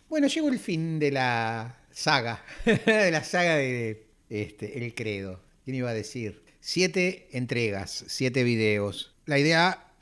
Bueno, llegó el fin de la saga, de la saga de El Credo. ¿Quién iba a decir? 7 entregas, 7 videos. La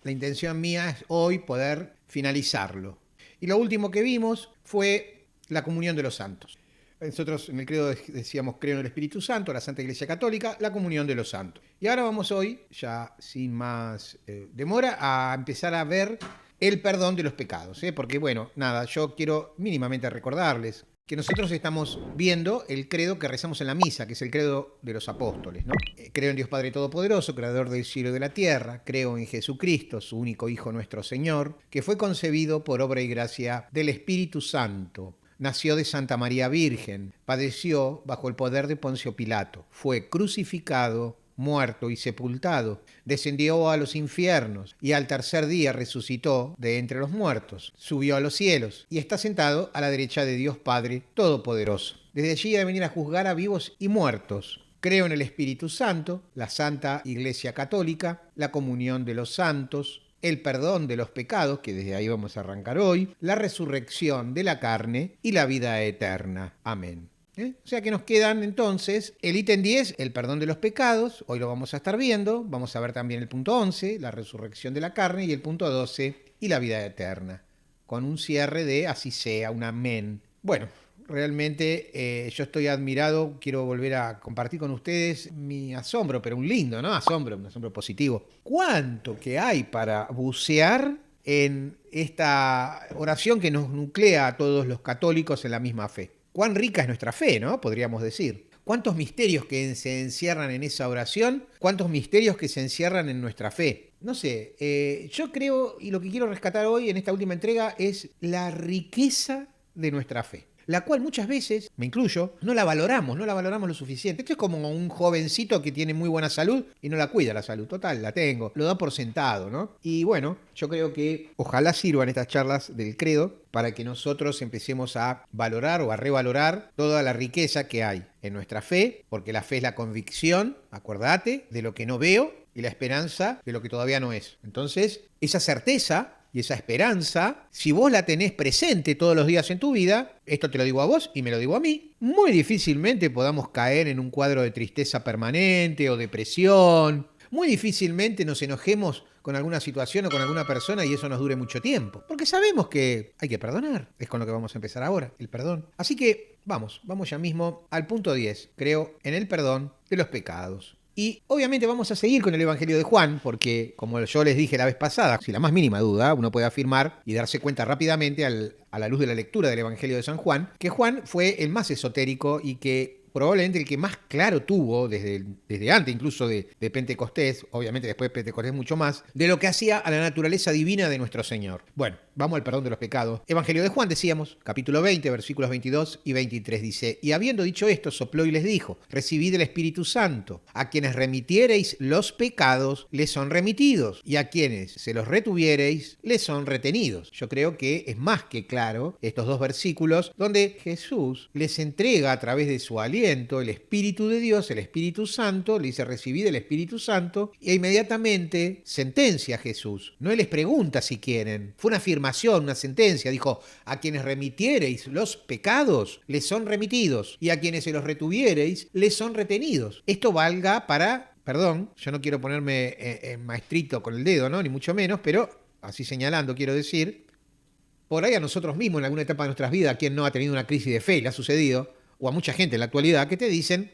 intención mía es hoy poder finalizarlo. Y lo último que vimos fue la comunión de los santos. Nosotros en el credo decíamos creo en el Espíritu Santo, la Santa Iglesia Católica, la comunión de los santos. Y ahora vamos hoy, ya sin más demora, a empezar a ver el perdón de los pecados. Porque bueno, nada, yo quiero mínimamente recordarles que nosotros estamos viendo el credo que rezamos en la misa, que es el credo de los apóstoles, ¿no? Creo en Dios Padre Todopoderoso, creador del cielo y de la tierra. Creo en Jesucristo, su único Hijo nuestro Señor, que fue concebido por obra y gracia del Espíritu Santo. Nació de Santa María Virgen, padeció bajo el poder de Poncio Pilato, fue crucificado, muerto y sepultado, descendió a los infiernos y al tercer día resucitó de entre los muertos, subió a los cielos y está sentado a la derecha de Dios Padre Todopoderoso. Desde allí ha de venir a juzgar a vivos y muertos. Creo en el Espíritu Santo, la Santa Iglesia Católica, la comunión de los santos, el perdón de los pecados, que desde ahí vamos a arrancar hoy, la resurrección de la carne y la vida eterna. Amén. O sea que nos quedan entonces el ítem 10, el perdón de los pecados, hoy lo vamos a estar viendo, vamos a ver también el punto 11, la resurrección de la carne, y el punto 12, y la vida eterna, con un cierre de así sea, un amén. Bueno, realmente yo estoy admirado, quiero volver a compartir con ustedes mi asombro, pero un lindo, ¿no? Asombro, un asombro positivo. ¿Cuánto que hay para bucear en esta oración que nos nuclea a todos los católicos en la misma fe? Cuán rica es nuestra fe, ¿no? Podríamos decir. ¿Cuántos misterios que se encierran en esa oración? ¿Cuántos misterios que se encierran en nuestra fe? No sé, yo creo, y lo que quiero rescatar hoy en esta última entrega es la riqueza de nuestra fe, la cual muchas veces, me incluyo, no la valoramos lo suficiente. Esto es como un jovencito que tiene muy buena salud y no la cuida la salud. Total, la tengo, lo da por sentado, ¿no? Y bueno, yo creo que ojalá sirvan estas charlas del credo para que nosotros empecemos a valorar o a revalorar toda la riqueza que hay en nuestra fe, porque la fe es la convicción, acordate, de lo que no veo y la esperanza de lo que todavía no es. Entonces, esa certeza y esa esperanza, si vos la tenés presente todos los días en tu vida, esto te lo digo a vos y me lo digo a mí, muy difícilmente podamos caer en un cuadro de tristeza permanente o depresión. Muy difícilmente nos enojemos con alguna situación o con alguna persona y eso nos dure mucho tiempo. Porque sabemos que hay que perdonar. Es con lo que vamos a empezar ahora, el perdón. Así que vamos ya mismo al punto 10. Creo en el perdón de los pecados. Y obviamente vamos a seguir con el Evangelio de Juan, porque como yo les dije la vez pasada, sin la más mínima duda, uno puede afirmar y darse cuenta rápidamente a la luz de la lectura del Evangelio de San Juan, que Juan fue el más esotérico y que probablemente el que más claro tuvo, desde antes incluso de Pentecostés, obviamente después de Pentecostés mucho más, de lo que hacía a la naturaleza divina de nuestro Señor. Bueno, vamos al perdón de los pecados. Evangelio de Juan, decíamos, capítulo 20, versículos 22 y 23, dice: y habiendo dicho esto, sopló y les dijo: recibid el Espíritu Santo. A quienes remitiereis los pecados, les son remitidos, y a quienes se los retuviereis, les son retenidos. Yo creo que es más que claro estos dos versículos, donde Jesús les entrega a través de su aliento el Espíritu de Dios, el Espíritu Santo, le dice: recibid el Espíritu Santo, e inmediatamente sentencia a Jesús. No les pregunta si quieren, fue una afirmación, una sentencia. Dijo: a quienes remitiereis los pecados, les son remitidos, y a quienes se los retuviereis, les son retenidos. Esto valga para, perdón, yo no quiero ponerme maestrito con el dedo, ¿no? Ni mucho menos, pero así señalando quiero decir, por ahí a nosotros mismos en alguna etapa de nuestras vidas, quien no ha tenido una crisis de fe, le ha sucedido, o a mucha gente en la actualidad, que te dicen: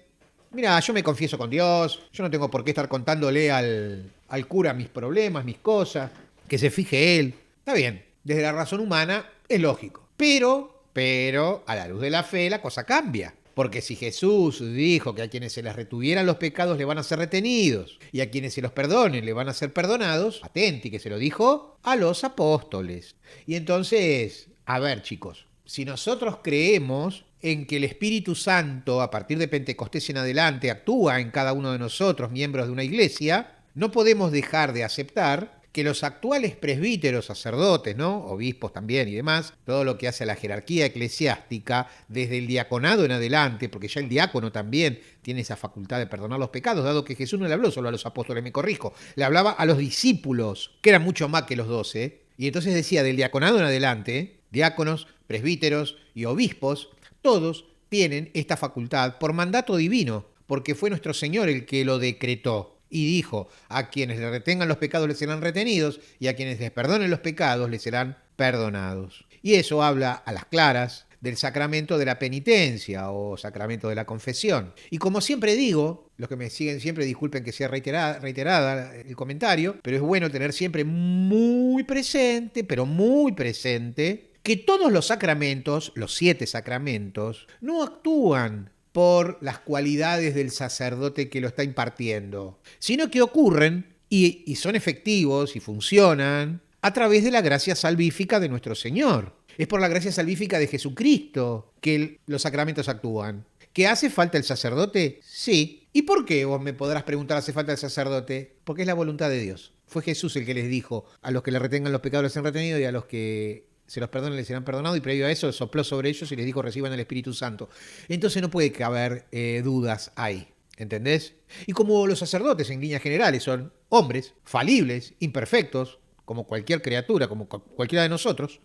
mira, yo me confieso con Dios, yo no tengo por qué estar contándole al cura mis problemas, mis cosas, que se fije él. Está bien, desde la razón humana es lógico. Pero, a la luz de la fe la cosa cambia. Porque si Jesús dijo que a quienes se les retuvieran los pecados le van a ser retenidos y a quienes se los perdonen le van a ser perdonados, atenti que se lo dijo a los apóstoles. Y entonces, a ver chicos, si nosotros creemos en que el Espíritu Santo, a partir de Pentecostés en adelante, actúa en cada uno de nosotros, miembros de una iglesia, no podemos dejar de aceptar que los actuales presbíteros, sacerdotes, ¿no? Obispos también y demás, todo lo que hace a la jerarquía eclesiástica, desde el diaconado en adelante, porque ya el diácono también tiene esa facultad de perdonar los pecados, dado que Jesús no le habló solo a los apóstoles, me corrijo, le hablaba a los discípulos, que eran mucho más que los 12, y entonces decía, del diaconado en adelante, diáconos, presbíteros y obispos, todos tienen esta facultad por mandato divino, porque fue nuestro Señor el que lo decretó. Y dijo, a quienes le retengan los pecados les serán retenidos, y a quienes les perdonen los pecados les serán perdonados. Y eso habla a las claras del sacramento de la penitencia o sacramento de la confesión. Y como siempre digo, los que me siguen siempre disculpen que sea reiterada el comentario, pero es bueno tener siempre muy presente, pero muy presente, que todos los sacramentos, los 7 sacramentos, no actúan por las cualidades del sacerdote que lo está impartiendo, sino que ocurren y son efectivos y funcionan a través de la gracia salvífica de nuestro Señor. Es por la gracia salvífica de Jesucristo que los sacramentos actúan. ¿Que hace falta el sacerdote? Sí. ¿Y por qué? Vos me podrás preguntar, ¿hace falta el sacerdote? Porque es la voluntad de Dios. Fue Jesús el que les dijo, a los que le retengan los pecados les han retenido y a los que se los perdonen les serán perdonados, y previo a eso sopló sobre ellos y les dijo, reciban el Espíritu Santo. Entonces no puede haber dudas ahí. ¿Entendés? Y como los sacerdotes en líneas generales son hombres falibles, imperfectos, como cualquier criatura, como cualquiera de nosotros,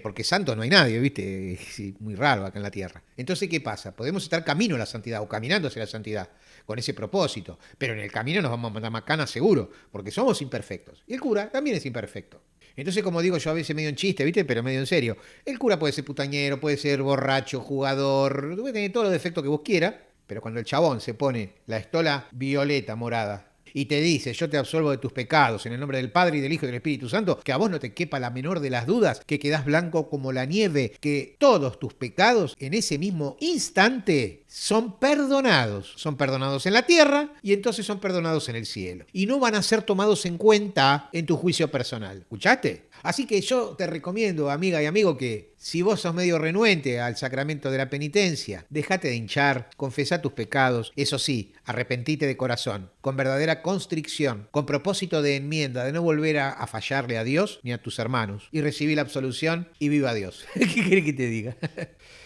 porque santos no hay nadie, ¿viste? Es muy raro acá en la tierra. Entonces, ¿qué pasa? Podemos estar camino a la santidad o caminando hacia la santidad con ese propósito, pero en el camino nos vamos a mandar macanas seguro, porque somos imperfectos. Y el cura también es imperfecto. Entonces, como digo yo a veces medio en chiste, ¿viste? Pero medio en serio. El cura puede ser putañero, puede ser borracho, jugador, puede tener todos los defectos que vos quieras, pero cuando el chabón se pone la estola violeta, morada, y te dice, yo te absolvo de tus pecados en el nombre del Padre y del Hijo y del Espíritu Santo, que a vos no te quepa la menor de las dudas, que quedás blanco como la nieve, que todos tus pecados en ese mismo instante son perdonados en la tierra y entonces son perdonados en el cielo. Y no van a ser tomados en cuenta en tu juicio personal. ¿Escuchaste? Así que yo te recomiendo, amiga y amigo, que si vos sos medio renuente al sacramento de la penitencia, dejate de hinchar, confesá tus pecados, eso sí, arrepentite de corazón, con verdadera constricción, con propósito de enmienda, de no volver a fallarle a Dios ni a tus hermanos, y recibí la absolución y viva Dios. ¿Qué querés que te diga?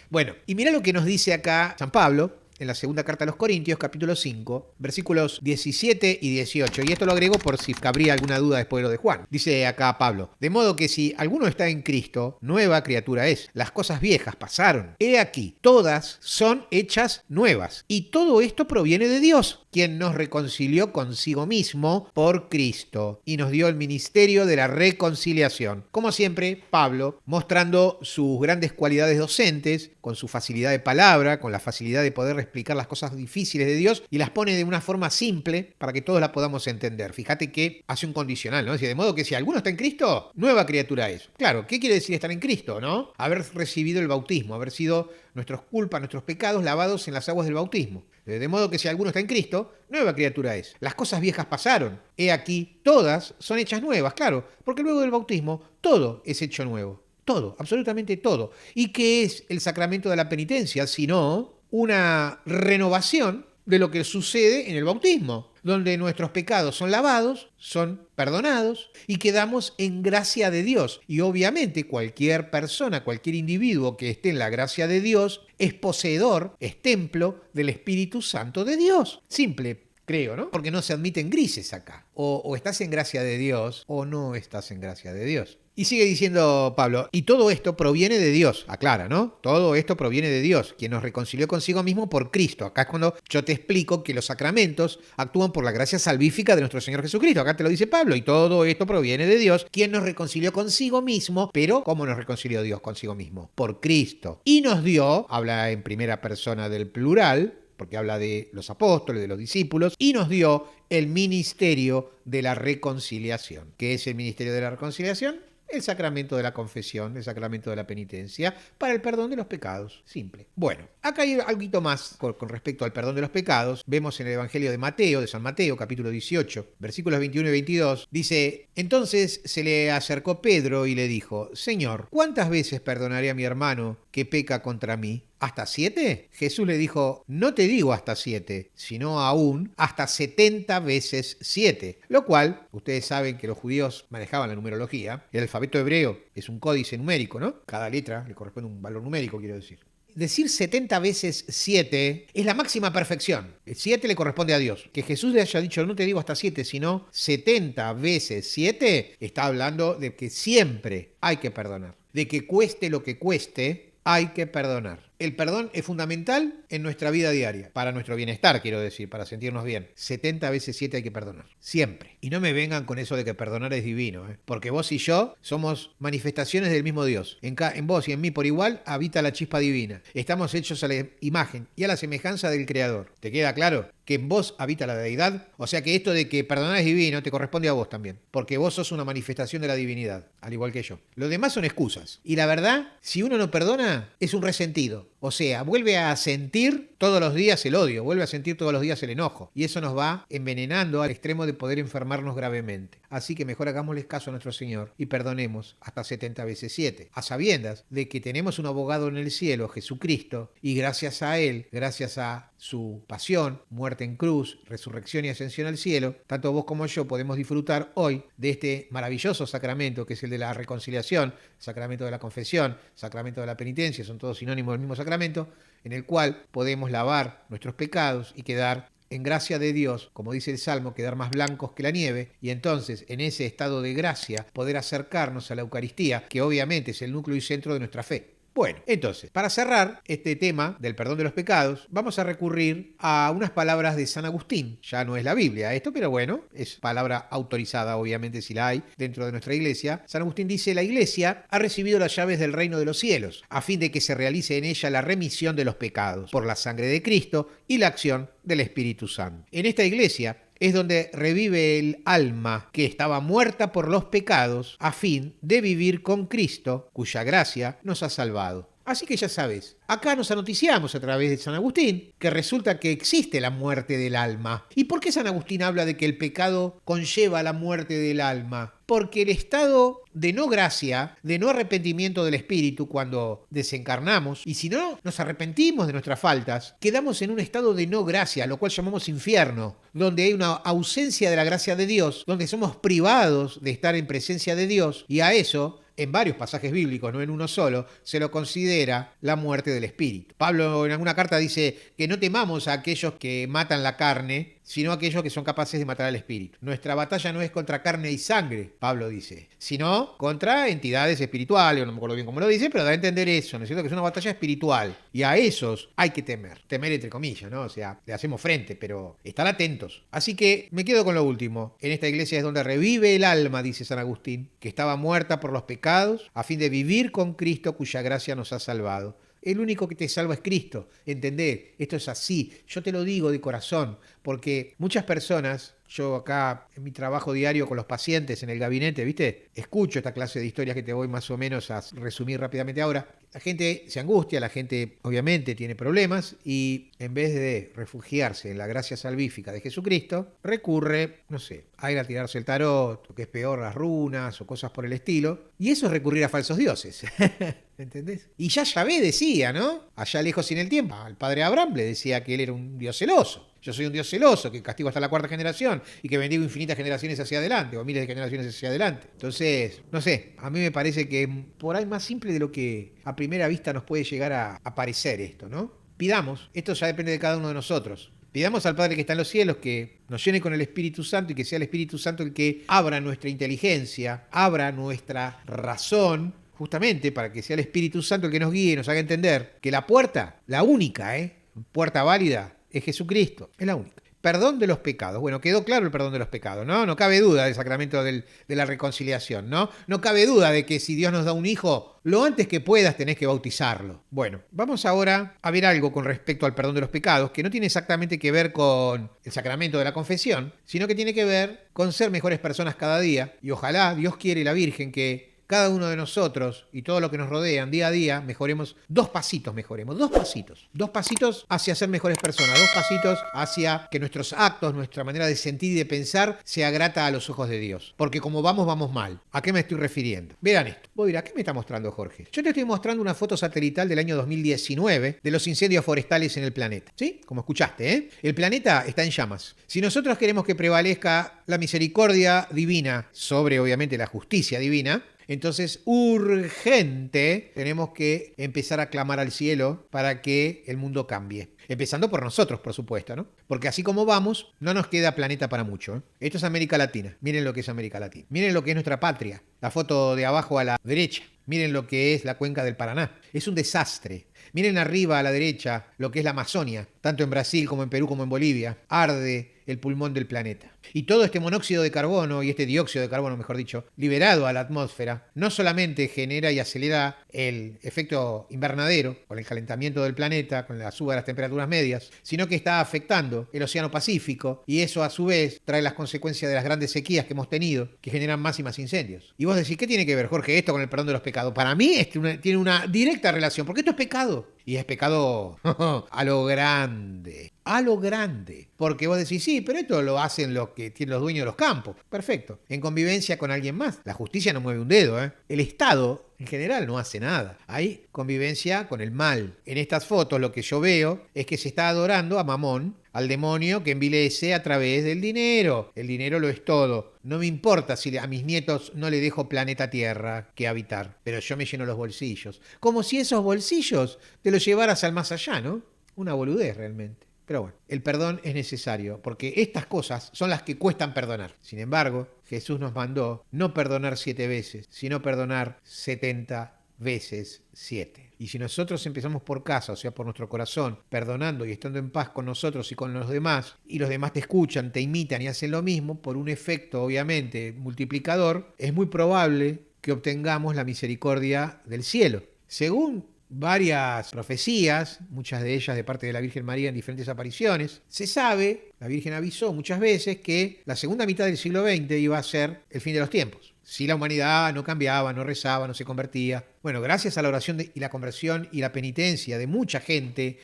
Bueno, y mirá lo que nos dice acá San Pablo en la segunda carta a los Corintios, capítulo 5, versículos 17 y 18. Y esto lo agrego por si cabría alguna duda después de lo de Juan. Dice acá Pablo, de modo que si alguno está en Cristo, nueva criatura es. Las cosas viejas pasaron. He aquí, todas son hechas nuevas. Y todo esto proviene de Dios, quien nos reconcilió consigo mismo por Cristo y nos dio el ministerio de la reconciliación. Como siempre, Pablo, mostrando sus grandes cualidades docentes, con su facilidad de palabra, con la facilidad de poder explicar las cosas difíciles de Dios y las pone de una forma simple para que todos la podamos entender. Fíjate que hace un condicional, ¿no? Dice, de modo que si alguno está en Cristo, nueva criatura es. Claro, ¿qué quiere decir estar en Cristo, no? Haber recibido el bautismo, haber sido nuestras culpas, nuestros pecados lavados en las aguas del bautismo. De modo que si alguno está en Cristo, nueva criatura es. Las cosas viejas pasaron. He aquí, todas son hechas nuevas, claro, porque luego del bautismo todo es hecho nuevo. Todo, absolutamente todo. ¿Y qué es el sacramento de la penitencia? Sino una renovación de lo que sucede en el bautismo, donde nuestros pecados son lavados, son perdonados y quedamos en gracia de Dios. Y obviamente cualquier persona, cualquier individuo que esté en la gracia de Dios es poseedor, es templo del Espíritu Santo de Dios. Simple, creo, ¿no? Porque no se admiten grises acá. O estás en gracia de Dios o no estás en gracia de Dios. Y sigue diciendo Pablo, y todo esto proviene de Dios, aclara, ¿no? Todo esto proviene de Dios, quien nos reconcilió consigo mismo por Cristo. Acá es cuando yo te explico que los sacramentos actúan por la gracia salvífica de nuestro Señor Jesucristo. Acá te lo dice Pablo, y todo esto proviene de Dios, quien nos reconcilió consigo mismo. Pero, ¿cómo nos reconcilió Dios consigo mismo? Por Cristo. Y nos dio, habla en primera persona del plural, porque habla de los apóstoles, de los discípulos, y nos dio el ministerio de la reconciliación. ¿Qué es el ministerio de la reconciliación? El sacramento de la confesión, el sacramento de la penitencia, para el perdón de los pecados. Simple. Bueno, acá hay algo más con respecto al perdón de los pecados. Vemos en el Evangelio de Mateo, de San Mateo, capítulo 18, versículos 21 y 22, dice, entonces se le acercó Pedro y le dijo, Señor, ¿cuántas veces perdonaré a mi hermano que peca contra mí? ¿Hasta 7? Jesús le dijo, no te digo hasta 7, sino aún hasta 70 veces 7. Lo cual, ustedes saben que los judíos manejaban la numerología. El alfabeto hebreo es un códice numérico, ¿no? Cada letra le corresponde un valor numérico, quiero decir. Decir 70 veces 7 es la máxima perfección. El 7 le corresponde a Dios. Que Jesús le haya dicho, no te digo hasta 7, sino 70 veces 7, está hablando de que siempre hay que perdonar. de que cueste lo que cueste, hay que perdonar. El perdón es fundamental en nuestra vida diaria, para nuestro bienestar, quiero decir, para sentirnos bien. 70 veces 7 hay que perdonar, siempre. Y no me vengan con eso de que perdonar es divino, porque vos y yo somos manifestaciones del mismo Dios. En vos y en mí por igual habita la chispa divina. Estamos hechos a la imagen y a la semejanza del Creador. ¿Te queda claro? Que en vos habita la deidad. O sea que esto de que perdonar es divino te corresponde a vos también, porque vos sos una manifestación de la divinidad, al igual que yo. Lo demás son excusas. Y la verdad, si uno no perdona, es un resentido. O sea, vuelve a sentir todos los días el odio, vuelve a sentir todos los días el enojo. Y eso nos va envenenando al extremo de poder enfermarnos gravemente. Así que mejor hagámosles caso a nuestro Señor y perdonemos hasta 70 veces 7. A sabiendas de que tenemos un abogado en el cielo, Jesucristo, y gracias a Él, gracias a su pasión, muerte en cruz, resurrección y ascensión al cielo, tanto vos como yo podemos disfrutar hoy de este maravilloso sacramento que es el de la reconciliación, sacramento de la confesión, sacramento de la penitencia, son todos sinónimos del mismo sacramento, en el cual podemos lavar nuestros pecados y quedar en gracia de Dios, como dice el Salmo, quedar más blancos que la nieve, y entonces en ese estado de gracia poder acercarnos a la Eucaristía, que obviamente es el núcleo y centro de nuestra fe. Bueno, entonces, para cerrar este tema del perdón de los pecados, vamos a recurrir a unas palabras de San Agustín. Ya no es la Biblia esto, pero bueno, es palabra autorizada, obviamente, si la hay dentro de nuestra iglesia. San Agustín dice: la iglesia ha recibido las llaves del reino de los cielos, a fin de que se realice en ella la remisión de los pecados, por la sangre de Cristo y la acción del Espíritu Santo. En esta iglesia es donde revive el alma que estaba muerta por los pecados, a fin de vivir con Cristo, cuya gracia nos ha salvado. Así que ya sabes, acá nos anoticiamos a través de San Agustín que resulta que existe la muerte del alma. ¿Y por qué San Agustín habla de que el pecado conlleva la muerte del alma? Porque el estado de no gracia, de no arrepentimiento del espíritu cuando desencarnamos, y si no nos arrepentimos de nuestras faltas, quedamos en un estado de no gracia, lo cual llamamos infierno, donde hay una ausencia de la gracia de Dios, donde somos privados de estar en presencia de Dios, y a eso, en varios pasajes bíblicos, no en uno solo, se lo considera la muerte del espíritu. Pablo en alguna carta dice que no temamos a aquellos que matan la carne, sino a aquellos que son capaces de matar al espíritu. Nuestra batalla no es contra carne y sangre, Pablo dice, sino contra entidades espirituales, no me acuerdo bien cómo lo dice, pero da a entender eso, ¿no es cierto? Que es una batalla espiritual. Y a esos hay que temer. Temer entre comillas, ¿no? O sea, le hacemos frente, pero estar atentos. Así que me quedo con lo último. En esta iglesia es donde revive el alma, dice San Agustín, que estaba muerta por los pecados, a fin de vivir con Cristo, cuya gracia nos ha salvado. El único que te salva es Cristo. ¿Entendés? Esto es así. Yo te lo digo de corazón, porque muchas personas, yo acá en mi trabajo diario con los pacientes en el gabinete, ¿viste? Escucho esta clase de historias que te voy más o menos a resumir rápidamente ahora. La gente se angustia, la gente obviamente tiene problemas y en vez de refugiarse en la gracia salvífica de Jesucristo, recurre, no sé, a ir a tirarse el tarot, o que es peor, las runas o cosas por el estilo. Y eso es recurrir a falsos dioses. ¿Entendés? Y ya Yahvé decía, ¿no? Allá lejos en el tiempo, al padre Abraham le decía que él era un dios celoso. Yo soy un Dios celoso, que castigo hasta la cuarta generación y que bendigo infinitas generaciones hacia adelante, o miles de generaciones hacia adelante. Entonces, no sé, a mí me parece que por ahí más simple de lo que a primera vista nos puede llegar a parecer esto, ¿no? Pidamos, esto ya depende de cada uno de nosotros. Pidamos al Padre que está en los cielos que nos llene con el Espíritu Santo y que sea el Espíritu Santo el que abra nuestra inteligencia, abra nuestra razón, justamente para que sea el Espíritu Santo el que nos guíe y nos haga entender que la puerta, la única, puerta válida, es Jesucristo, es la única. Perdón de los pecados. Bueno, quedó claro el perdón de los pecados, ¿no? No cabe duda del sacramento de la reconciliación, ¿no? No cabe duda de que si Dios nos da un hijo, lo antes que puedas tenés que bautizarlo. Bueno, vamos ahora a ver algo con respecto al perdón de los pecados, que no tiene exactamente que ver con el sacramento de la confesión, sino que tiene que ver con ser mejores personas cada día. Y ojalá Dios quiere y la Virgen que cada uno de nosotros y todo lo que nos rodean día a día, mejoremos dos pasitos hacia ser mejores personas, 2 pasitos hacia que nuestros actos, nuestra manera de sentir y de pensar sea grata a los ojos de Dios. Porque como vamos mal. ¿A qué me estoy refiriendo? Verán esto. Vos dirás, ¿qué me está mostrando Jorge? Yo te estoy mostrando una foto satelital del año 2019 de los incendios forestales en el planeta. ¿Sí? Como escuchaste, ¿eh? El planeta está en llamas. Si nosotros queremos que prevalezca la misericordia divina sobre, obviamente, la justicia divina, entonces, urgente, tenemos que empezar a clamar al cielo para que el mundo cambie. Empezando por nosotros, por supuesto, ¿no? Porque así como vamos, no nos queda planeta para mucho, ¿eh? Esto es América Latina. Miren lo que es América Latina. Miren lo que es nuestra patria. la foto de abajo a la derecha. Miren lo que es la cuenca del Paraná. Es un desastre. Miren arriba a la derecha lo que es la Amazonia, tanto en Brasil como en Perú como en Bolivia. Arde el pulmón del planeta. Y todo este monóxido de carbono, y este dióxido de carbono, mejor dicho, liberado a la atmósfera, no solamente genera y acelera el efecto invernadero, con el calentamiento del planeta, con la suba de las temperaturas medias, sino que está afectando el Océano Pacífico, y eso a su vez trae las consecuencias de las grandes sequías que hemos tenido, que generan más y más incendios. Y vos decís, ¿qué tiene que ver, Jorge, esto con el perdón de los pecados? Para mí tiene una directa relación, porque esto es pecado. Y es pecado a lo grande. A lo grande. Porque vos decís, sí, pero esto lo hacen los que tienen los dueños de los campos. Perfecto. En convivencia con alguien más. La justicia no mueve un dedo, ¿eh? El Estado, en general, no hace nada. Hay convivencia con el mal. En estas fotos lo que yo veo es que se está adorando a Mamón, al demonio que envilece a través del dinero. El dinero lo es todo. No me importa si a mis nietos no le dejo planeta Tierra que habitar, pero yo me lleno los bolsillos. Como si esos bolsillos te los llevaras al más allá, ¿no? Una boludez realmente. Pero bueno, el perdón es necesario, porque estas cosas son las que cuestan perdonar. Sin embargo, Jesús nos mandó no perdonar 7 veces, sino perdonar 70 veces 7. Y si nosotros empezamos por casa, o sea, por nuestro corazón, perdonando y estando en paz con nosotros y con los demás, y los demás te escuchan, te imitan y hacen lo mismo, por un efecto, obviamente, multiplicador, es muy probable que obtengamos la misericordia del cielo. Según varias profecías, muchas de ellas de parte de la Virgen María en diferentes apariciones, se sabe, la Virgen avisó muchas veces, que la segunda mitad del siglo XX iba a ser el fin de los tiempos. Si la humanidad no cambiaba, no rezaba, no se convertía. Bueno, gracias a la oración y la conversión y la penitencia de mucha gente,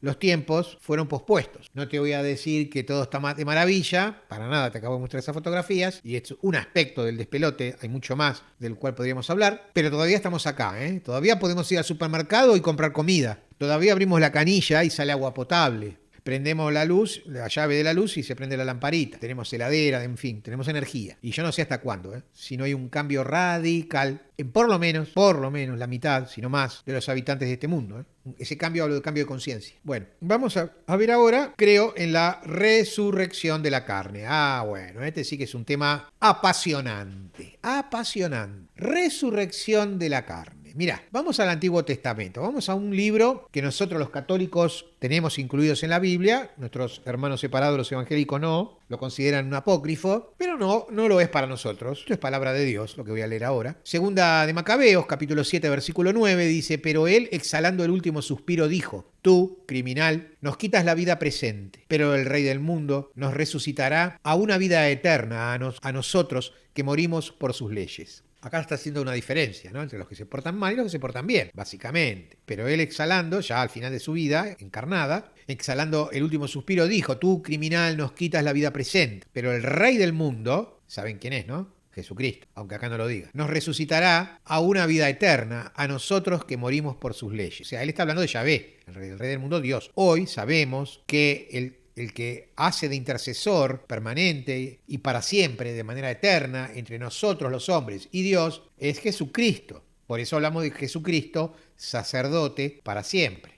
los tiempos fueron pospuestos. No te voy a decir que todo está de maravilla, para nada, te acabo de mostrar esas fotografías, y es un aspecto del despelote, hay mucho más del cual podríamos hablar, pero todavía estamos acá, ¿eh? Todavía podemos ir al supermercado y comprar comida. Todavía abrimos la canilla y sale agua potable. Prendemos la luz, la llave de la luz y se prende la lamparita. Tenemos heladera, en fin, tenemos energía. Y yo no sé hasta cuándo, si no hay un cambio radical en por lo menos la mitad, si no más, de los habitantes de este mundo. Ese cambio, hablo de cambio de conciencia. Bueno, vamos a ver ahora, creo, en la resurrección de la carne. Bueno, este sí que es un tema apasionante. Apasionante. Resurrección de la carne. Mirá, vamos al Antiguo Testamento, vamos a un libro que nosotros los católicos tenemos incluidos en la Biblia, nuestros hermanos separados, los evangélicos no, lo consideran un apócrifo, pero no lo es para nosotros. Esto es palabra de Dios, lo que voy a leer ahora. Segunda de Macabeos, capítulo 7, versículo 9, dice, pero él, exhalando el último suspiro, dijo, tú, criminal, nos quitas la vida presente, pero el Rey del mundo nos resucitará a una vida eterna, a nosotros que morimos por sus leyes. Acá está haciendo una diferencia, ¿no?, entre los que se portan mal y los que se portan bien, básicamente. Pero él exhalando, ya al final de su vida, encarnada, exhalando el último suspiro, dijo, tú, criminal, nos quitas la vida presente, pero el Rey del mundo, ¿saben quién es, no? Jesucristo, aunque acá no lo diga, nos resucitará a una vida eterna, a nosotros que morimos por sus leyes. O sea, él está hablando de Yahvé, el Rey del mundo, Dios. Hoy sabemos que el que hace de intercesor permanente y para siempre, de manera eterna, entre nosotros los hombres y Dios, es Jesucristo. Por eso hablamos de Jesucristo, sacerdote para siempre.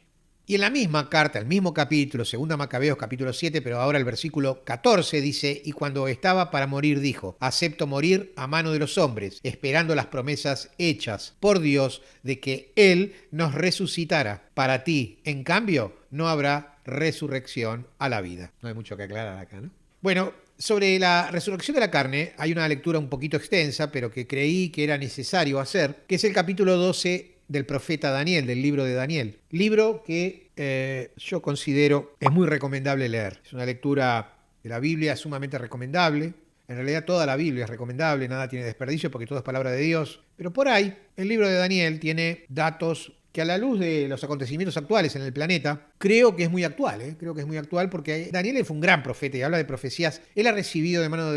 Y en la misma carta, el mismo capítulo, 2 Macabeos capítulo 7, pero ahora el versículo 14 dice, y cuando estaba para morir dijo, acepto morir a mano de los hombres, esperando las promesas hechas por Dios de que Él nos resucitará. Para ti, en cambio, no habrá resurrección a la vida. No hay mucho que aclarar acá, ¿no? Bueno, sobre la resurrección de la carne hay una lectura un poquito extensa, pero que creí que era necesario hacer, que es el capítulo 12 del profeta Daniel, del libro de Daniel. Libro que yo considero es muy recomendable leer. Es una lectura de la Biblia sumamente recomendable. En realidad toda la Biblia es recomendable, nada tiene desperdicio porque todo es palabra de Dios. Pero por ahí, el libro de Daniel tiene datos que a la luz de los acontecimientos actuales en el planeta, creo que es muy actual, creo que es muy actual porque Daniel fue un gran profeta y habla de profecías. Él ha recibido de mano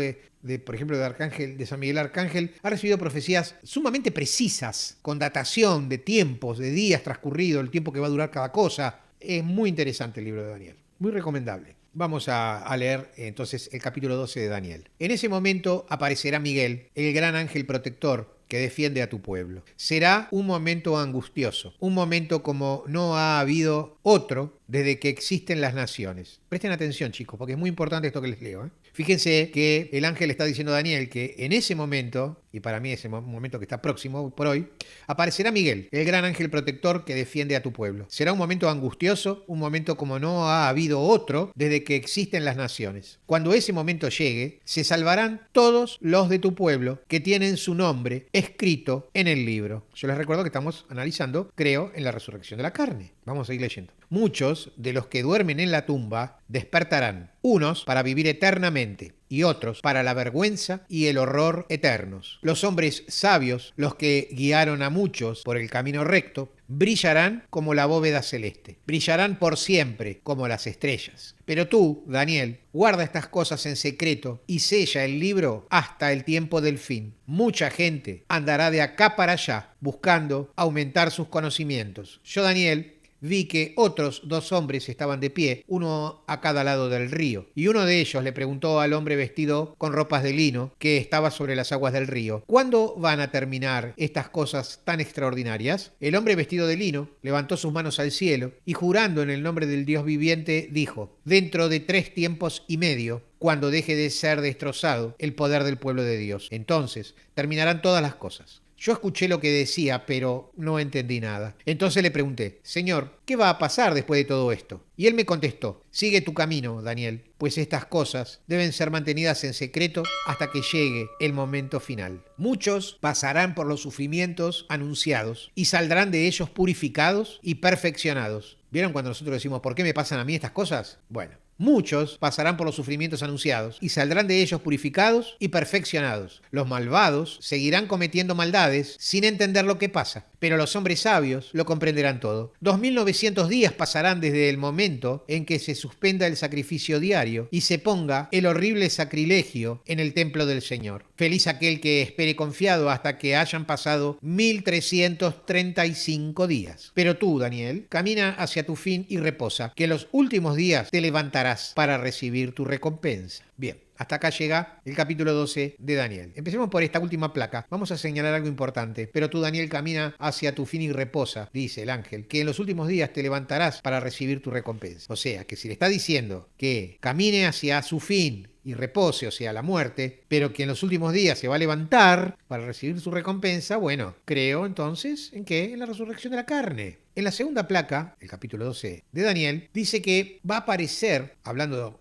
por ejemplo, de San Miguel Arcángel, ha recibido profecías sumamente precisas, con datación de tiempos, de días transcurridos, el tiempo que va a durar cada cosa. Es muy interesante el libro de Daniel, muy recomendable. Vamos a leer entonces el capítulo 12 de Daniel. En ese momento aparecerá Miguel, el gran ángel protector, que defiende a tu pueblo. Será un momento angustioso, un momento como no ha habido otro desde que existen las naciones. Presten atención, chicos, porque es muy importante esto que les leo. Fíjense que el ángel está diciendo a Daniel que en ese momento, y para mí es un momento que está próximo por hoy, aparecerá Miguel, el gran ángel protector que defiende a tu pueblo. Será un momento angustioso, un momento como no ha habido otro desde que existen las naciones. Cuando ese momento llegue, se salvarán todos los de tu pueblo que tienen su nombre escrito en el libro. Yo les recuerdo que estamos analizando, creo, en la resurrección de la carne. Vamos a seguir leyendo. Muchos de los que duermen en la tumba despertarán, unos para vivir eternamente y otros para la vergüenza y el horror eternos. Los hombres sabios, los que guiaron a muchos por el camino recto, brillarán como la bóveda celeste, brillarán por siempre como las estrellas. Pero tú, Daniel, guarda estas cosas en secreto y sella el libro hasta el tiempo del fin. Mucha gente andará de acá para allá buscando aumentar sus conocimientos. Yo, Daniel, vi que otros 2 hombres estaban de pie, uno a cada lado del río, y uno de ellos le preguntó al hombre vestido con ropas de lino que estaba sobre las aguas del río: ¿cuándo van a terminar estas cosas tan extraordinarias? El hombre vestido de lino levantó sus manos al cielo y, jurando en el nombre del Dios viviente, dijo: dentro de 3 tiempos y medio, cuando deje de ser destrozado el poder del pueblo de Dios, entonces terminarán todas las cosas. Yo escuché lo que decía, pero no entendí nada. Entonces le pregunté: Señor, ¿qué va a pasar después de todo esto? Y él me contestó: sigue tu camino, Daniel, pues estas cosas deben ser mantenidas en secreto hasta que llegue el momento final. Muchos pasarán por los sufrimientos anunciados y saldrán de ellos purificados y perfeccionados. ¿Vieron cuando nosotros decimos: ¿por qué me pasan a mí estas cosas? Bueno. Muchos pasarán por los sufrimientos anunciados y saldrán de ellos purificados y perfeccionados. Los malvados seguirán cometiendo maldades sin entender lo que pasa, pero los hombres sabios lo comprenderán todo. 2900 días pasarán desde el momento en que se suspenda el sacrificio diario y se ponga el horrible sacrilegio en el templo del Señor. Feliz aquel que espere confiado hasta que hayan pasado 1335 días. Pero tú, Daniel, camina hacia tu fin y reposa, que en los últimos días te levantarás para recibir tu recompensa. Bien, hasta acá llega el capítulo 12 de Daniel. Empecemos por esta última placa. Vamos a señalar algo importante. Pero tú, Daniel, camina hacia tu fin y reposa, dice el ángel, que en los últimos días te levantarás para recibir tu recompensa. O sea, que si le está diciendo que camine hacia su fin y repose, o sea, la muerte, pero que en los últimos días se va a levantar para recibir su recompensa, bueno, creo entonces en qué, en la resurrección de la carne. En la segunda placa, el capítulo 12 de Daniel, dice que va a aparecer,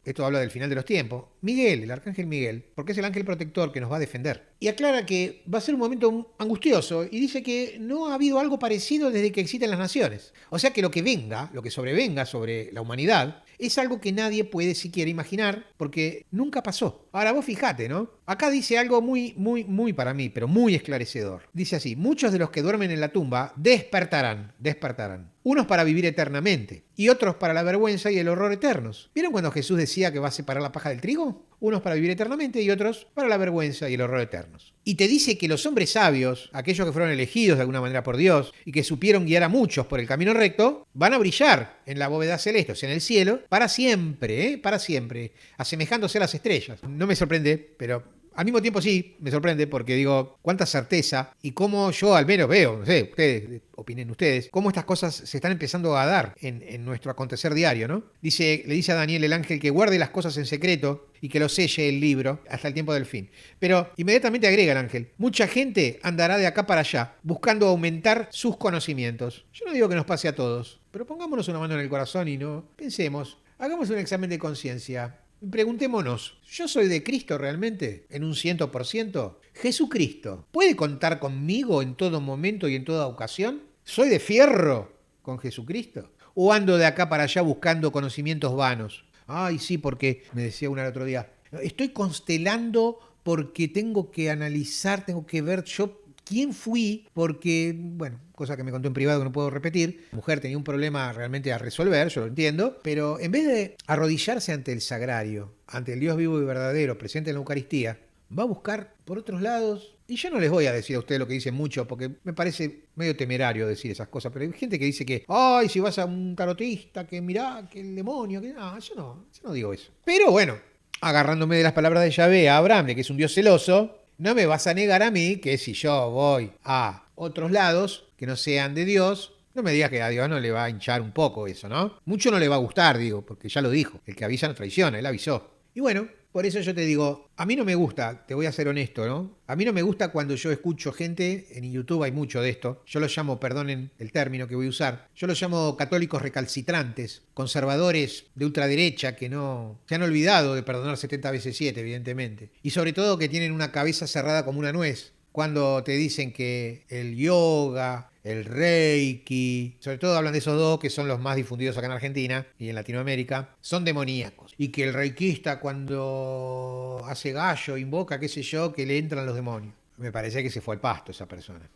esto habla del final de los tiempos, Miguel, el arcángel Miguel, porque es el ángel protector que nos va a defender. Y aclara que va a ser un momento angustioso y dice que no ha habido algo parecido desde que existen las naciones. O sea que lo que venga, lo que sobrevenga sobre la humanidad, es algo que nadie puede siquiera imaginar porque nunca pasó. Ahora vos fijate, ¿no? Acá dice algo muy para mí, pero muy esclarecedor. Dice así: muchos de los que duermen en la tumba despertarán. Unos para vivir eternamente y otros para la vergüenza y el horror eternos. ¿Vieron cuando Jesús decía que va a separar la paja del trigo? Unos para vivir eternamente y otros para la vergüenza y el horror eternos. Y te dice que los hombres sabios, aquellos que fueron elegidos de alguna manera por Dios y que supieron guiar a muchos por el camino recto, van a brillar en la bóveda celeste, o sea, en el cielo, para siempre, asemejándose a las estrellas. No me sorprende, pero al mismo tiempo sí, me sorprende porque digo, cuánta certeza y cómo yo al menos veo, no sé, ustedes, opinen ustedes, cómo estas cosas se están empezando a dar en nuestro acontecer diario, ¿no? Le dice a Daniel el ángel que guarde las cosas en secreto y que lo selle el libro hasta el tiempo del fin. Pero inmediatamente agrega el ángel: mucha gente andará de acá para allá buscando aumentar sus conocimientos. Yo no digo que nos pase a todos, pero pongámonos una mano en el corazón y no pensemos, hagamos un examen de conciencia. Preguntémonos, ¿yo soy de Cristo realmente? ¿En un 100%? ¿Jesucristo puede contar conmigo en todo momento y en toda ocasión? ¿Soy de fierro con Jesucristo? ¿O ando de acá para allá buscando conocimientos vanos? Ay, sí, porque me decía una el otro día, estoy constelando porque tengo que analizar, tengo que ver yo quién fui, porque, bueno, cosa que me contó en privado que no puedo repetir, la mujer tenía un problema realmente a resolver, yo lo entiendo, pero en vez de arrodillarse ante el sagrario, ante el Dios vivo y verdadero presente en la Eucaristía, va a buscar por otros lados. Y yo no les voy a decir a ustedes lo que dicen mucho, porque me parece medio temerario decir esas cosas, pero hay gente que dice que, ay, si vas a un tarotista, que mirá, que el demonio, que no, yo no digo eso. Pero bueno, agarrándome de las palabras de Yahvé a Abraham, de que es un Dios celoso, no me vas a negar a mí que si yo voy a otros lados que no sean de Dios, no me digas que a Dios no le va a hinchar un poco eso, ¿no? Mucho no le va a gustar, digo, porque ya lo dijo, el que avisa no traiciona, él avisó. Y bueno, Por eso yo te digo, a mí no me gusta, te voy a ser honesto, ¿no? A mí no me gusta cuando yo escucho gente, en YouTube hay mucho de esto, yo lo llamo, perdonen el término que voy a usar, yo lo llamo católicos recalcitrantes, conservadores de ultraderecha que no se han olvidado de perdonar 70 veces 7, evidentemente. Y sobre todo que tienen una cabeza cerrada como una nuez. Cuando te dicen que el yoga, el reiki, sobre todo hablan de esos dos que son los más difundidos acá en Argentina y en Latinoamérica, son demoníacos. Y que el reikista cuando hace gallo, invoca, qué sé yo, que le entran los demonios. Me parece que se fue al pasto esa persona.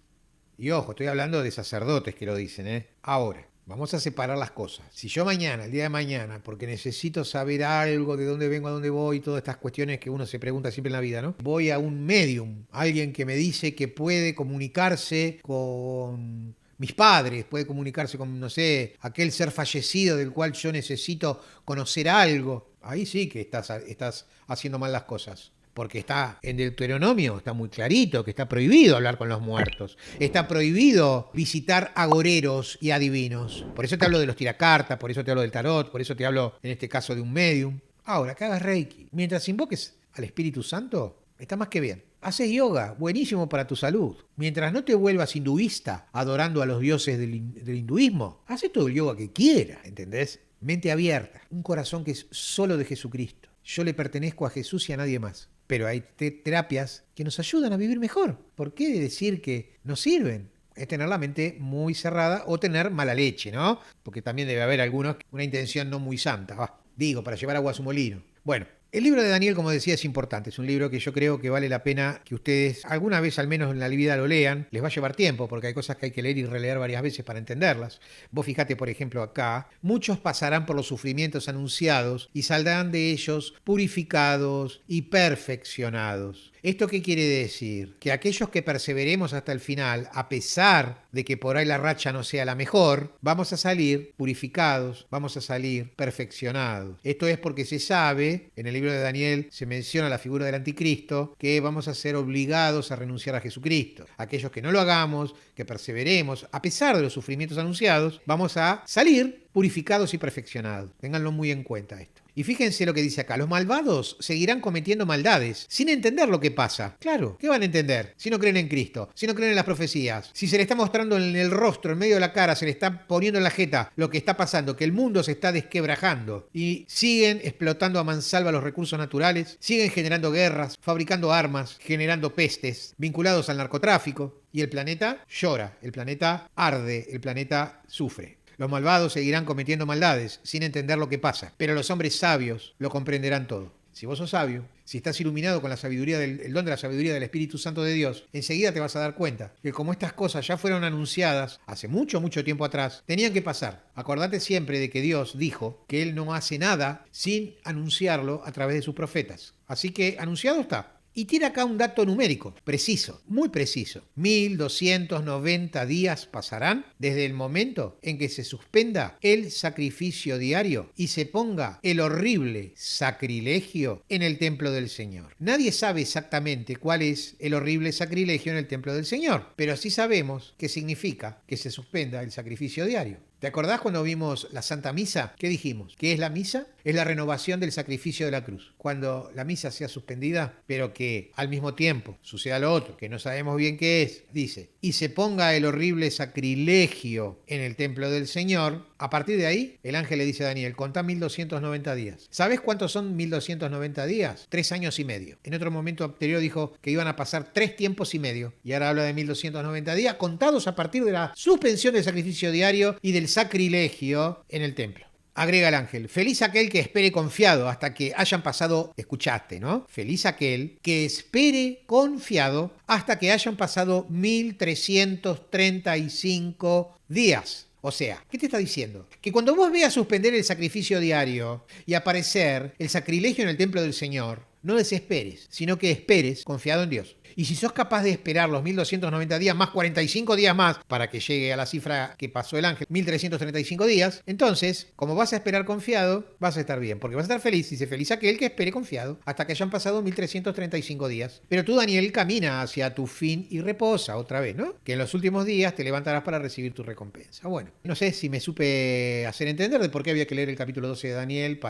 Y ojo, estoy hablando de sacerdotes que lo dicen, ¿eh? Ahora, vamos a separar las cosas. Si yo mañana, el día de mañana, porque necesito saber algo, de dónde vengo, a dónde voy, todas estas cuestiones que uno se pregunta siempre en la vida, ¿no? Voy a un medium, alguien que me dice que puede comunicarse con mis padres, puede comunicarse con, no sé, aquel ser fallecido del cual yo necesito conocer algo. Ahí sí que estás haciendo mal las cosas. Porque está en Deuteronomio, está muy clarito, que está prohibido hablar con los muertos. Está prohibido visitar agoreros y adivinos. Por eso te hablo de los tiracartas, por eso te hablo del tarot, por eso te hablo, en este caso, de un medium. Ahora, que hagas reiki. Mientras invoques al Espíritu Santo, está más que bien. Haces yoga, buenísimo para tu salud. Mientras no te vuelvas hinduista, adorando a los dioses del hinduismo, haces todo el yoga que quieras, ¿entendés? Mente abierta, un corazón que es solo de Jesucristo. Yo le pertenezco a Jesús y a nadie más. Pero hay terapias que nos ayudan a vivir mejor. ¿Por qué decir que no sirven? Es tener la mente muy cerrada o tener mala leche, ¿no? Porque también debe haber algunos una intención no muy santa. Digo, para llevar agua a su molino. Bueno, el libro de Daniel, como decía, es importante. Es un libro que yo creo que vale la pena que ustedes alguna vez al menos en la vida lo lean. Les va a llevar tiempo porque hay cosas que hay que leer y releer varias veces para entenderlas. Vos fijate, por ejemplo, acá. Muchos pasarán por los sufrimientos anunciados y saldrán de ellos purificados y perfeccionados. ¿Esto qué quiere decir? Que aquellos que perseveremos hasta el final, a pesar de que por ahí la racha no sea la mejor, vamos a salir purificados, vamos a salir perfeccionados. Esto es porque se sabe, en el libro de Daniel se menciona la figura del anticristo, que vamos a ser obligados a renunciar a Jesucristo. Aquellos que no lo hagamos, que perseveremos, a pesar de los sufrimientos anunciados, vamos a salir purificados y perfeccionados. Ténganlo muy en cuenta esto. Y fíjense lo que dice acá, los malvados seguirán cometiendo maldades sin entender lo que pasa. Claro, ¿qué van a entender si no creen en Cristo? Si no creen en las profecías, si se le está mostrando en el rostro, en medio de la cara, se le está poniendo en la jeta lo que está pasando, que el mundo se está desquebrajando y siguen explotando a mansalva los recursos naturales, siguen generando guerras, fabricando armas, generando pestes, vinculados al narcotráfico y el planeta llora, el planeta arde, el planeta sufre. Los malvados seguirán cometiendo maldades sin entender lo que pasa, pero los hombres sabios lo comprenderán todo. Si vos sos sabio, si estás iluminado con la sabiduría el don de la sabiduría del Espíritu Santo de Dios, enseguida te vas a dar cuenta que como estas cosas ya fueron anunciadas hace mucho, mucho tiempo atrás, tenían que pasar. Acordate siempre de que Dios dijo que Él no hace nada sin anunciarlo a través de sus profetas. Así que anunciado está. Y tiene acá un dato numérico, preciso, muy preciso. 1290 días pasarán desde el momento en que se suspenda el sacrificio diario y se ponga el horrible sacrilegio en el templo del Señor. Nadie sabe exactamente cuál es el horrible sacrilegio en el templo del Señor, pero sí sabemos qué significa que se suspenda el sacrificio diario. ¿Te acordás cuando vimos la Santa Misa? ¿Qué dijimos? ¿Qué es la misa? Es la renovación del sacrificio de la cruz. Cuando la misa sea suspendida, pero que al mismo tiempo suceda lo otro, que no sabemos bien qué es, dice, y se ponga el horrible sacrilegio en el templo del Señor, a partir de ahí, el ángel le dice a Daniel, contá 1290 días. ¿Sabés cuántos son 1290 días? 3 años y medio. En otro momento anterior dijo que iban a pasar 3 tiempos y medio. Y ahora habla de 1290 días contados a partir de la suspensión del sacrificio diario y del sacrilegio en el templo. Agrega el ángel, feliz aquel que espere confiado hasta que hayan pasado, escuchaste, ¿no? Feliz aquel que espere confiado hasta que hayan pasado 1335 días. O sea, ¿qué te está diciendo? Que cuando vos veas suspender el sacrificio diario y aparecer el sacrilegio en el templo del Señor, no desesperes, sino que esperes confiado en Dios. Y si sos capaz de esperar los 1290 días más 45 días más para que llegue a la cifra que pasó el ángel, 1335 días, entonces, como vas a esperar confiado, vas a estar bien, porque vas a estar feliz, dice feliz aquel que espere confiado, hasta que hayan pasado 1335 días. Pero tú, Daniel, camina hacia tu fin y reposa otra vez, ¿no? Que en los últimos días te levantarás para recibir tu recompensa. Bueno, no sé si me supe hacer entender de por qué había que leer el capítulo 12 de Daniel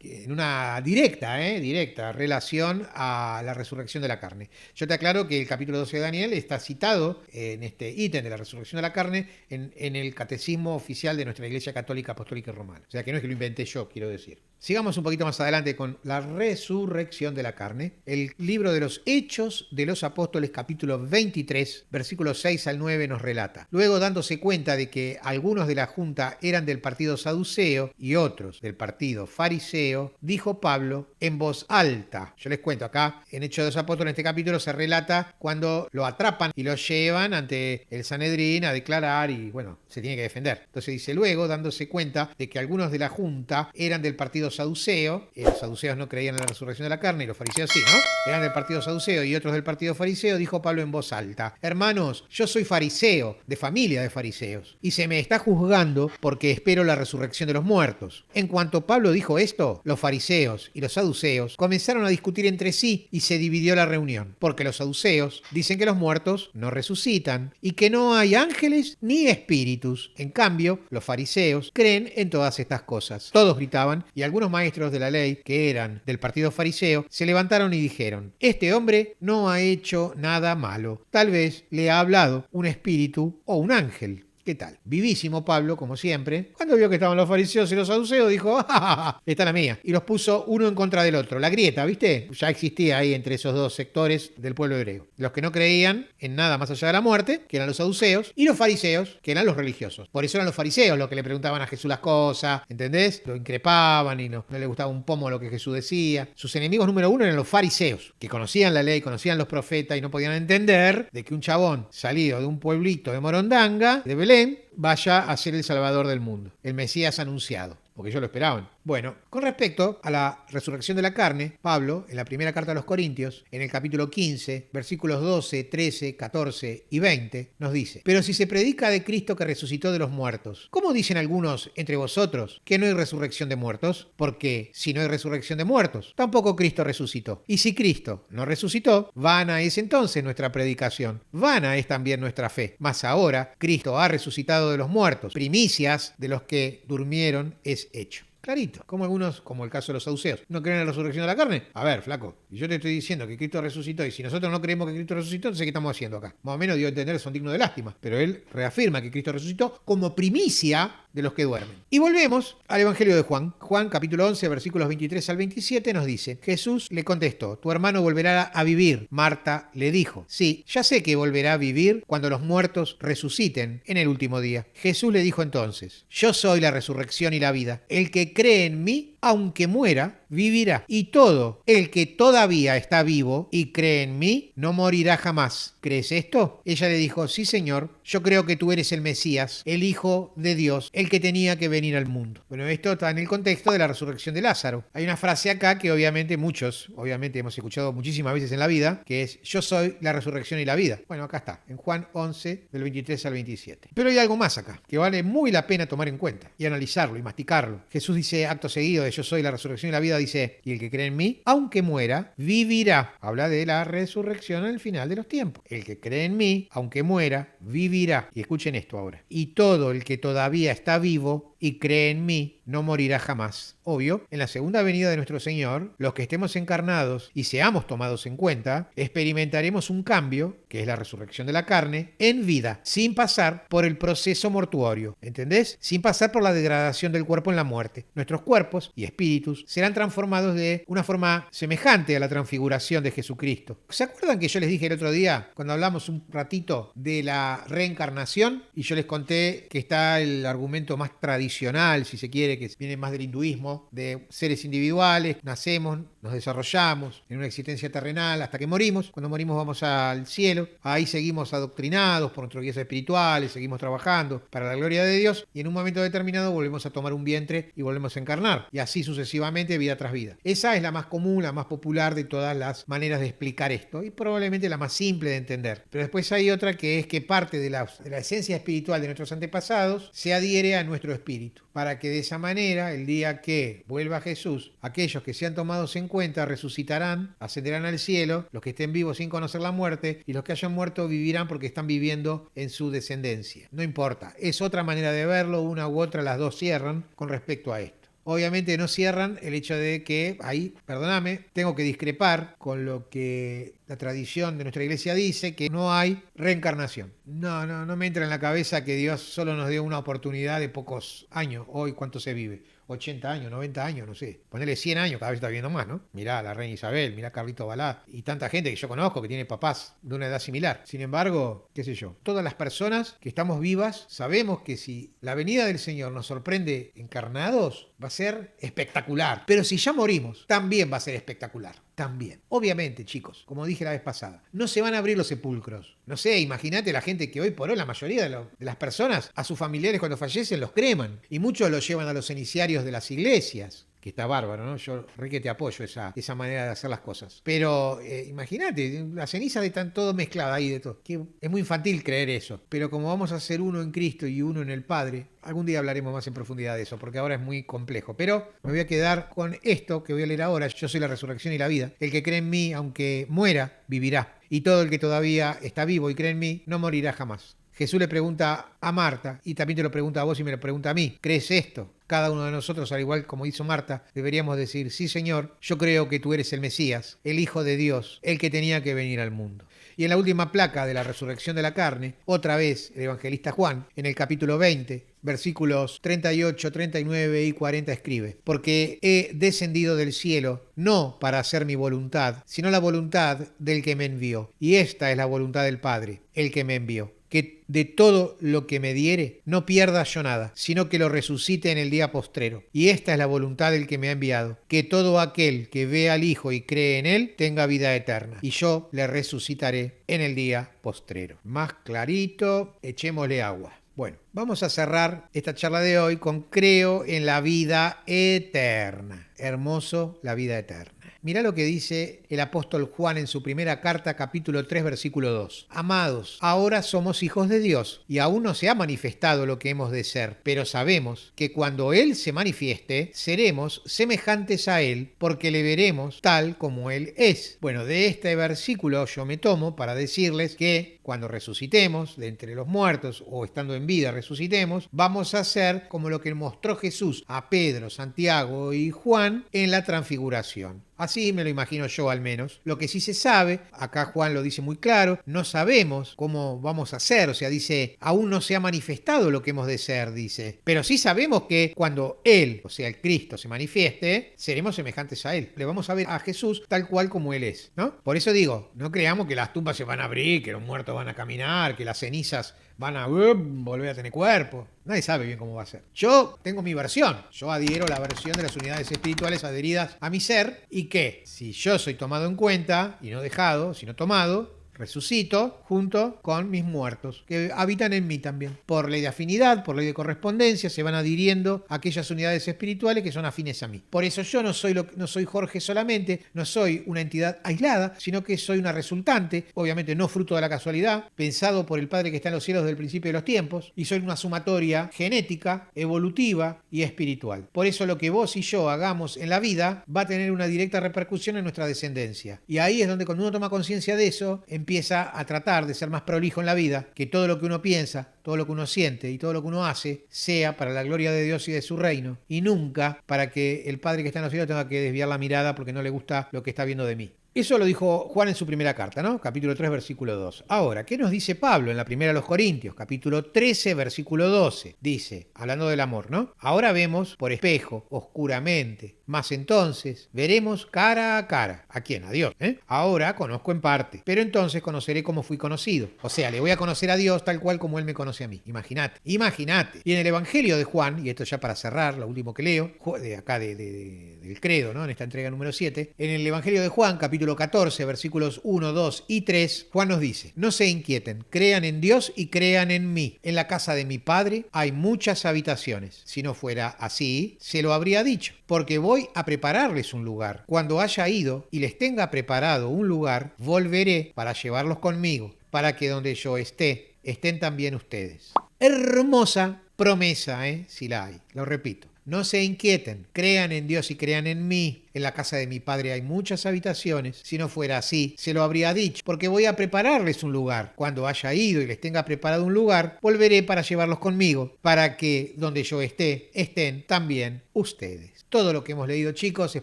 en una directa relación a la resurrección de la carne. Yo te aclaro que el capítulo 12 de Daniel está citado en este ítem de la resurrección de la carne en el catecismo oficial de nuestra Iglesia Católica, Apostólica y Romana. O sea que no es que lo inventé yo, quiero decir. Sigamos un poquito más adelante con la resurrección de la carne. El libro de los Hechos de los Apóstoles, capítulo 23, versículos 6 al 9, nos relata. Luego, dándose cuenta de que algunos de la junta eran del partido saduceo y otros del partido fariseo, dijo Pablo en voz alta. Yo les cuento acá, en Hechos de los Apóstoles, en este capítulo se relata cuando lo atrapan y lo llevan ante el Sanedrín a declarar y, bueno, se tiene que defender. Entonces dice, luego, dándose cuenta de que algunos de la junta eran del partido saduceo, los saduceos no creían en la resurrección de la carne y los fariseos sí, ¿no? Eran del partido saduceo y otros del partido fariseo, dijo Pablo en voz alta, hermanos, yo soy fariseo, de familia de fariseos, y se me está juzgando porque espero la resurrección de los muertos. En cuanto Pablo dijo esto, los fariseos y los saduceos comenzaron a discutir entre sí y se dividió la reunión, porque los saduceos dicen que los muertos no resucitan y que no hay ángeles ni espíritus. En cambio, los fariseos creen en todas estas cosas. Todos gritaban y algunos maestros de la ley, que eran del partido fariseo, se levantaron y dijeron, este hombre no ha hecho nada malo, tal vez le ha hablado un espíritu o un ángel. ¿Qué tal? Vivísimo Pablo, como siempre. Cuando vio que estaban los fariseos y los saduceos, dijo, ¡ja, ja, ja! Esta es la mía. Y los puso uno en contra del otro. La grieta, ¿viste? Ya existía ahí entre esos dos sectores del pueblo hebreo. Los que no creían en nada más allá de la muerte, que eran los saduceos, y los fariseos, que eran los religiosos. Por eso eran los fariseos los que le preguntaban a Jesús las cosas, ¿entendés? Lo increpaban y no le gustaba un pomo lo que Jesús decía. Sus enemigos número uno eran los fariseos, que conocían la ley, conocían los profetas y no podían entender de que un chabón salido de un pueblito de Morondanga, de Belén, vaya a ser el Salvador del mundo, el Mesías anunciado, porque ellos lo esperaban. Bueno, con respecto a la resurrección de la carne, Pablo, en la primera carta a los Corintios, en el capítulo 15, versículos 12, 13, 14 y 20, nos dice, pero si se predica de Cristo que resucitó de los muertos, ¿cómo dicen algunos entre vosotros que no hay resurrección de muertos? Porque si no hay resurrección de muertos, tampoco Cristo resucitó. Y si Cristo no resucitó, vana es entonces nuestra predicación, vana es también nuestra fe. Mas ahora Cristo ha resucitado de los muertos, primicias de los que durmieron es hecho. Clarito, como algunos, como el caso de los saduceos, ¿no creen en la resurrección de la carne? A ver, flaco, yo te estoy diciendo que Cristo resucitó y si nosotros no creemos que Cristo resucitó, entonces ¿qué estamos haciendo acá? Más o menos dio a entender, son dignos de lástima, pero él reafirma que Cristo resucitó como primicia de los que duermen. Y volvemos al Evangelio de Juan. Juan, capítulo 11, versículos 23 al 27 nos dice, Jesús le contestó, tu hermano volverá a vivir. Marta le dijo, sí, ya sé que volverá a vivir cuando los muertos resuciten en el último día. Jesús le dijo entonces, yo soy la resurrección y la vida. El que cree en mí, aunque muera, vivirá. Y todo el que todavía está vivo y cree en mí, no morirá jamás. ¿Crees esto? Ella le dijo, sí, Señor, yo creo que tú eres el Mesías, el Hijo de Dios, el que tenía que venir al mundo. Bueno, esto está en el contexto de la resurrección de Lázaro. Hay una frase acá que obviamente hemos escuchado muchísimas veces en la vida, que es, yo soy la resurrección y la vida. Bueno, acá está, en Juan 11, del 23 al 27. Pero hay algo más acá, que vale muy la pena tomar en cuenta y analizarlo y masticarlo. Jesús dice acto seguido de yo soy la resurrección y la vida, dice, y el que cree en mí, aunque muera, vivirá. Habla de la resurrección al final de los tiempos. El que cree en mí, aunque muera, vivirá. Y escuchen esto ahora. Y todo el que todavía está vivo y cree en mí, no morirá jamás. Obvio, en la segunda venida de nuestro Señor, los que estemos encarnados y seamos tomados en cuenta, experimentaremos un cambio, que es la resurrección de la carne, en vida, sin pasar por el proceso mortuorio. ¿Entendés? Sin pasar por la degradación del cuerpo en la muerte. Nuestros cuerpos y espíritus serán transformados de una forma semejante a la transfiguración de Jesucristo. ¿Se acuerdan que yo les dije el otro día, cuando hablamos un ratito de la reencarnación, y yo les conté que está el argumento más tradicional tradicional, si se quiere, que viene más del hinduismo, de seres individuales, nacemos, nos desarrollamos en una existencia terrenal hasta que morimos. Cuando morimos vamos al cielo, ahí seguimos adoctrinados por nuestros guías espirituales, seguimos trabajando para la gloria de Dios y en un momento determinado volvemos a tomar un vientre y volvemos a encarnar, y así sucesivamente, vida tras vida. Esa es la más común, la más popular de todas las maneras de explicar esto y probablemente la más simple de entender. Pero después hay otra que es que parte de la esencia espiritual de nuestros antepasados se adhiere a nuestro espíritu, para que de esa manera, el día que vuelva Jesús, aquellos que sean tomados en cuenta resucitarán, ascenderán al cielo, los que estén vivos sin conocer la muerte, y los que hayan muerto vivirán porque están viviendo en su descendencia. No importa, es otra manera de verlo, una u otra, las dos cierran con respecto a esto. Obviamente no cierran el hecho de que ahí, perdóname, tengo que discrepar con lo que la tradición de nuestra iglesia dice, que no hay reencarnación. No me entra en la cabeza que Dios solo nos dio una oportunidad de pocos años. Hoy, ¿cuánto se vive? 80 años, 90 años, no sé. Ponele 100 años, cada vez está viendo más, ¿no? Mirá a la reina Isabel, mirá a Carlito Balá y tanta gente que yo conozco que tiene papás de una edad similar. Sin embargo, qué sé yo, todas las personas que estamos vivas sabemos que si la venida del Señor nos sorprende encarnados, va a ser espectacular. Pero si ya morimos, también va a ser espectacular. También. Obviamente, chicos, como dije la vez pasada, no se van a abrir los sepulcros. No sé, imagínate la gente que hoy por hoy, la mayoría de las personas, a sus familiares cuando fallecen los creman. Y muchos los llevan a los ceniciarios de las iglesias. Que está bárbaro, ¿no? Yo re te apoyo esa manera de hacer las cosas. Pero imagínate, las cenizas están todo mezcladas ahí de todo. Que es muy infantil creer eso. Pero como vamos a ser uno en Cristo y uno en el Padre, algún día hablaremos más en profundidad de eso, porque ahora es muy complejo. Pero me voy a quedar con esto que voy a leer ahora. Yo soy la resurrección y la vida. El que cree en mí, aunque muera, vivirá. Y todo el que todavía está vivo y cree en mí, no morirá jamás. Jesús le pregunta a Marta, y también te lo pregunta a vos y me lo pregunta a mí, ¿crees esto? Cada uno de nosotros, al igual como hizo Marta, deberíamos decir, sí Señor, yo creo que tú eres el Mesías, el Hijo de Dios, el que tenía que venir al mundo. Y en la última placa de la resurrección de la carne, otra vez el evangelista Juan, en el capítulo 20, versículos 38, 39 y 40 escribe, porque he descendido del cielo no para hacer mi voluntad, sino la voluntad del que me envió. Y esta es la voluntad del Padre, el que me envió, que de todo lo que me diere no pierda yo nada, sino que lo resucite en el día postrero. Y esta es la voluntad del que me ha enviado, que todo aquel que ve al Hijo y cree en él tenga vida eterna, y yo le resucitaré en el día postrero. Más clarito, echémosle agua. Bueno, vamos a cerrar esta charla de hoy con creo en la vida eterna. Hermoso, la vida eterna. Mirá lo que dice el apóstol Juan en su primera carta, capítulo 3, versículo 2. Amados, ahora somos hijos de Dios, y aún no se ha manifestado lo que hemos de ser, pero sabemos que cuando Él se manifieste, seremos semejantes a Él, porque le veremos tal como Él es. Bueno, de este versículo yo me tomo para decirles que cuando resucitemos de entre los muertos, o estando en vida resucitemos, vamos a ser como lo que mostró Jesús a Pedro, Santiago y Juan en la transfiguración. Así me lo imagino yo al menos. Lo que sí se sabe, acá Juan lo dice muy claro, no sabemos cómo vamos a ser, o sea, dice, aún no se ha manifestado lo que hemos de ser, dice. Pero sí sabemos que cuando Él, o sea, el Cristo, se manifieste, seremos semejantes a Él. Le vamos a ver a Jesús tal cual como Él es, ¿no? Por eso digo, no creamos que las tumbas se van a abrir, que los muertos van a caminar, que las cenizas van a volver a tener cuerpo. Nadie sabe bien cómo va a ser. Yo tengo mi versión. Yo adhiero a la versión de las unidades espirituales adheridas a mi ser y que si yo soy tomado en cuenta y no dejado, sino tomado, resucito junto con mis muertos, que habitan en mí también. Por ley de afinidad, por ley de correspondencia, se van adhiriendo a aquellas unidades espirituales que son afines a mí. Por eso yo no soy Jorge solamente, no soy una entidad aislada, sino que soy una resultante, obviamente no fruto de la casualidad, pensado por el Padre que está en los cielos desde el principio de los tiempos, y soy una sumatoria genética, evolutiva y espiritual. Por eso lo que vos y yo hagamos en la vida va a tener una directa repercusión en nuestra descendencia. Y ahí es donde cuando uno toma conciencia de eso, empieza a tratar de ser más prolijo en la vida, que todo lo que uno piensa, todo lo que uno siente y todo lo que uno hace sea para la gloria de Dios y de su reino, y nunca para que el Padre que está en los cielos tenga que desviar la mirada porque no le gusta lo que está viendo de mí. Eso lo dijo Juan en su primera carta, ¿no? Capítulo 3, versículo 2. Ahora, ¿qué nos dice Pablo en la primera a los Corintios? Capítulo 13, versículo 12. Dice, hablando del amor, ¿no? Ahora vemos por espejo, oscuramente, mas entonces veremos cara a cara. ¿A quién? A Dios, ¿eh? Ahora conozco en parte, pero entonces conoceré como fui conocido. O sea, le voy a conocer a Dios tal cual como Él me conoce a mí. Imagínate, imagínate. Y en el Evangelio de Juan, y esto ya para cerrar, lo último que leo, de acá del credo, ¿no? En esta entrega número 7, en el Evangelio de Juan, capítulo 14, versículos 1, 2 y 3, Juan nos dice, no se inquieten, crean en Dios y crean en mí. En la casa de mi Padre hay muchas habitaciones. Si no fuera así, se lo habría dicho, porque voy a prepararles un lugar. Cuando haya ido y les tenga preparado un lugar, volveré para llevarlos conmigo, para que donde yo esté, estén también ustedes. Hermosa promesa, ¿eh? Si la hay. Lo repito. No se inquieten, crean en Dios y crean en mí. En la casa de mi Padre hay muchas habitaciones. Si no fuera así, se lo habría dicho, porque voy a prepararles un lugar. Cuando haya ido y les tenga preparado un lugar, volveré para llevarlos conmigo, para que donde yo esté, estén también ustedes. Todo lo que hemos leído, chicos, es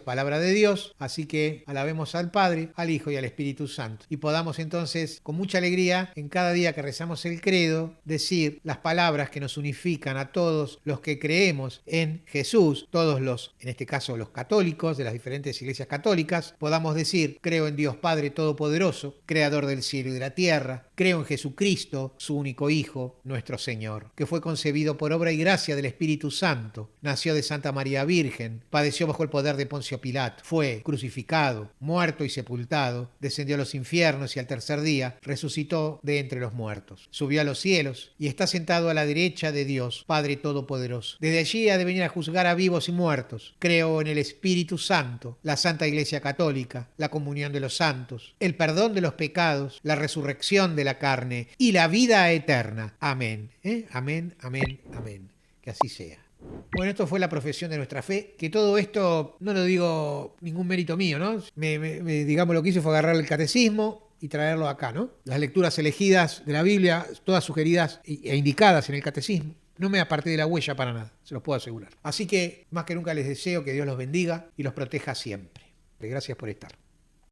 palabra de Dios, así que alabemos al Padre, al Hijo y al Espíritu Santo. Y podamos entonces, con mucha alegría, en cada día que rezamos el credo, decir las palabras que nos unifican a todos los que creemos en Jesús, todos los, en este caso los católicos de las diferentes iglesias católicas, podamos decir, creo en Dios Padre Todopoderoso, Creador del cielo y de la tierra, creo en Jesucristo, su único Hijo, nuestro Señor, que fue concebido por obra y gracia del Espíritu Santo, nació de Santa María Virgen, padeció bajo el poder de Poncio Pilato, fue crucificado, muerto y sepultado, descendió a los infiernos y al tercer día resucitó de entre los muertos. Subió a los cielos y está sentado a la derecha de Dios, Padre Todopoderoso. Desde allí ha de venir a juzgar a vivos y muertos. Creo en el Espíritu Santo, la Santa Iglesia Católica, la comunión de los santos, el perdón de los pecados, la resurrección de la carne y la vida eterna. Amén. Amén, amén, amén. Que así sea. Bueno, esto fue la profesión de nuestra fe, que todo esto no lo digo ningún mérito mío, ¿no? Digamos, lo que hice fue agarrar el catecismo y traerlo acá, ¿no? Las lecturas elegidas de la Biblia, todas sugeridas e indicadas en el catecismo. No me aparté de la huella para nada, se los puedo asegurar. Así que, más que nunca les deseo que Dios los bendiga y los proteja siempre. Gracias por estar.